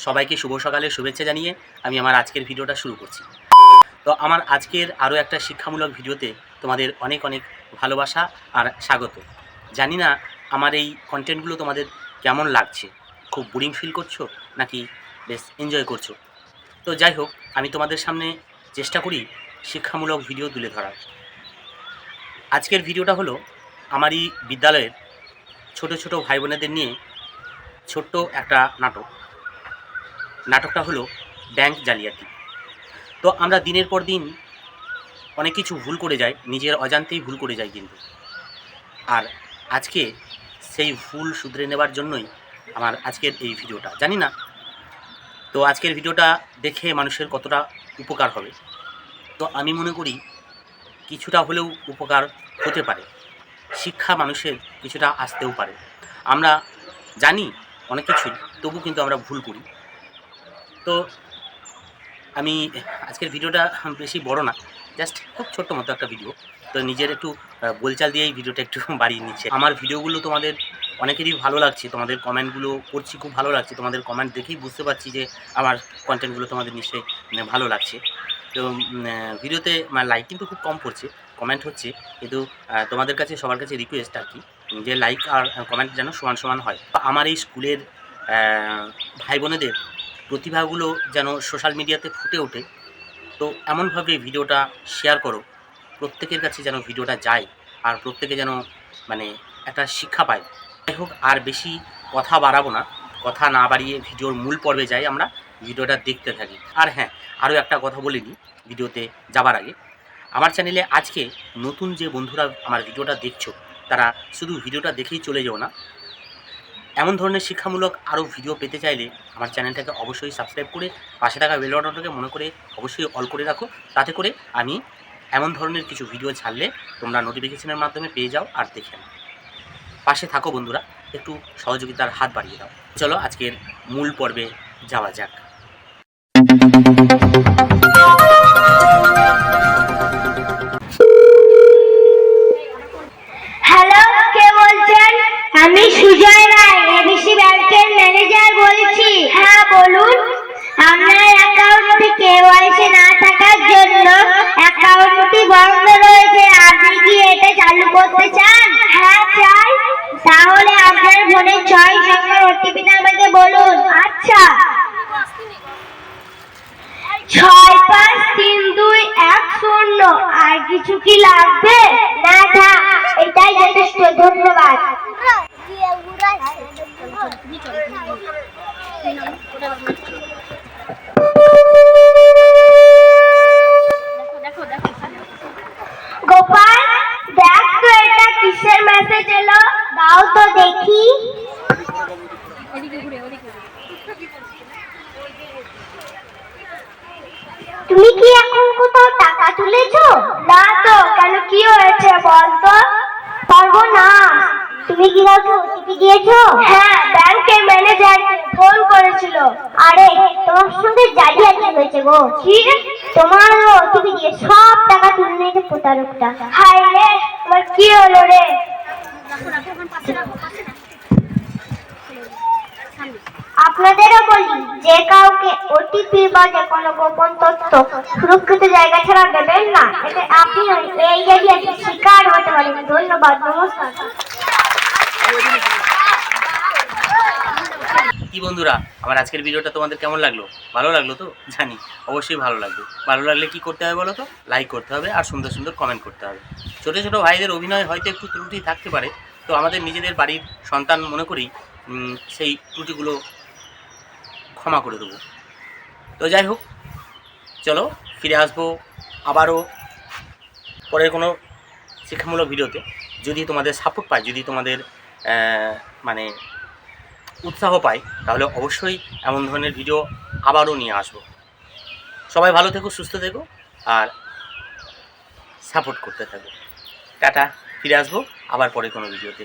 সবাইকে শুভ সকালের শুভেচ্ছা জানিয়ে আমি আমার আজকের ভিডিওটা শুরু করছি। তো আমার আজকের আরও একটা শিক্ষামূলক ভিডিওতে তোমাদের অনেক অনেক ভালোবাসা আর স্বাগত। জানি না আমার এই কন্টেন্টগুলো তোমাদের কেমন লাগছে, খুব বোরিং ফিল করছো নাকি বেশ এনজয় করছো। তো যাই হোক, আমি তোমাদের সামনে চেষ্টা করি শিক্ষামূলক ভিডিও তুলে ধরার। আজকের ভিডিওটা হলো আমারই বিদ্যালয়ের ছোট ছোট ভাই বোনেদের নিয়ে ছোট্ট একটা নাটকটা হলো ব্যাংক জালিয়াতি। তো আমরা দিনের পর দিন অনেক কিছু ভুল করে যাই, নিজের অজান্তেই ভুল করে যাই কিন্তু। আর আজকে সেই ভুল শুধরে নেবার জন্যই আমার আজকের এই ভিডিওটা। জানি না তো আজকের ভিডিওটা দেখে মানুষের কতটা উপকার হবে। তো আমি মনে করি কিছুটা হলেও উপকার হতে পারে, শিক্ষা মানুষের কিছুটা আসতেও পারে। আমরা জানি অনেক কিছুই, তবু কিন্তু আমরা ভুল করি। তো আমি আজকের ভিডিওটা বেশি বড় না, জাস্ট খুব ছোট্ট মতো একটা ভিডিও। তো নিজের একটু বোলচাল দিয়েই ভিডিওটা একটু বাড়িয়ে নিচ্ছে। আমার ভিডিওগুলো তোমাদের অনেকেরই ভালো লাগছে, তোমাদের কমেন্টগুলো পড়ছি, খুব ভালো লাগছে। তোমাদের কমেন্ট দেখেই বুঝতে পারছি যে আমার কন্টেন্টগুলো তোমাদের নিশ্চয়ই ভালো লাগছে। তো ভিডিওতে লাইক কিন্তু খুব কম পড়ছে, কমেন্ট হচ্ছে, কিন্তু তোমাদের কাছে সবার কাছে রিকোয়েস্ট আর কি, যে লাইক আর কমেন্ট যেন সমান সমান হয়। আমার এই স্কুলের ভাই বোনেদের প্রতিভাগুলো যেন সোশ্যাল মিডিয়াতে ফুটে ওঠে। তো এমনভাবে ভিডিওটা শেয়ার করো, প্রত্যেকের কাছে যেন ভিডিওটা যায় আর প্রত্যেকে যেন একটা শিক্ষা পায়। যাই হোক, আর বেশি কথা বাড়াবো না, কথা না বাড়িয়ে ভিডিওর মূল পর্বে যাই, আমরা ভিডিওটা দেখতে থাকি। আর হ্যাঁ, আরও একটা কথা বলে নিই ভিডিওতে যাবার আগে, আমার চ্যানেলে আজকে নতুন যে বন্ধুরা আমার ভিডিওটা দেখছো, তারা শুধু ভিডিওটা দেখেই চলে যাও না। এমন ধরনের শিক্ষামূলক আরও ভিডিও পেতে চাইলে আমার চ্যানেলটাকে অবশ্যই সাবস্ক্রাইব করে পাশে থাকা বেল বাটনটাকে মনে করে অবশ্যই অল করে রাখো, তাতে করে আমি এমন ধরনের কিছু ভিডিও ছাড়লে তোমরা নোটিফিকেশনের মাধ্যমে পেয়ে যাও আর দেখে নাও। পাশে থাকো বন্ধুরা, একটু সহযোগিতার হাত বাড়িয়ে দাও। চলো আজকের মূল পর্বে যাওয়া যাক। হ্যালো, কে বলছেন? আমি সুজয় রায়, এবিসি ব্যাংকের ম্যানেজার বলছি। হ্যাঁ বলুন। আপনার অ্যাকাউন্টে কেওয়াইসি না থাকার জন্য অ্যাকাউন্টটি বন্ধ রয়েছে। আপনি কি এটা চালু করতে চান? হ্যাঁ চাই। তাহলে আপনার ফোনের 6 সংখ্যার ওটিপিটা আমাকে বলুন। আচ্ছা, 653210। আর কিছু কি লাগবে? না থাক, এটাই যথেষ্ট। ধন্যবাদ। গোপাল, দেখ তো এটা কিসের মেসেজ এলো, দাও তো দেখি। তুমি কি এখন কোথাও টাকা তুলেছো? না তো, কেন কি হয়েছে বলতো? পারবো না। তুমি কি কাউকে ওটিপি দিয়েছো? হ্যাঁ, ব্যাংকের ম্যানেজার ফোন করেছিল। আরে, তোমার সঙ্গে জালিয়াতি হয়েছে গো। কি? তোমার ওটিপি দিয়ে সব টাকা তুলে নিয়েছে প্রতারকটা। হায় রে, আমার কি হলো রে? আপনাদেরও বলি, যে কাউকে ওটিপি বা যে কোনো গোপন তথ্য সুরক্ষিত জায়গা ছাড়া দেবেন না, এতে আপনি এই জালিয়াতির শিকার হতে পারেন। ধন্যবাদ, নমস্কার। কি বন্ধুরা, আমার আজকের ভিডিওটা তোমাদের কেমন লাগলো? ভালো লাগলো তো? জানি অবশ্যই ভালো লাগবে। ভালো লাগলে কি করতে হবে বলো তো? লাইক করতে হবে আর সুন্দর সুন্দর কমেন্ট করতে হবে। ছোটো ছোটো ভাইদের অভিনয় হয়তো একটু ত্রুটি থাকতে পারে, তো আমাদের নিজেদের বাড়ির সন্তান মনে করি সেই ত্রুটিগুলো ক্ষমা করে দেবো। তো যাই হোক, চলো ফিরে আসবো আবারও পরের কোনো শিক্ষামূলক ভিডিওতে। যদি তোমাদের সাপোর্ট পাই, যদি তোমাদের উৎসাহ পাই, তাহলে অবশ্যই এমন ধরনের ভিডিও আবারও নিয়ে আসবো। সবাই ভালো থেকো, সুস্থ থেকো আর সাপোর্ট করতে থাকো। টাটা, ফিরে আসবো আবার পরে কোনো ভিডিওতে।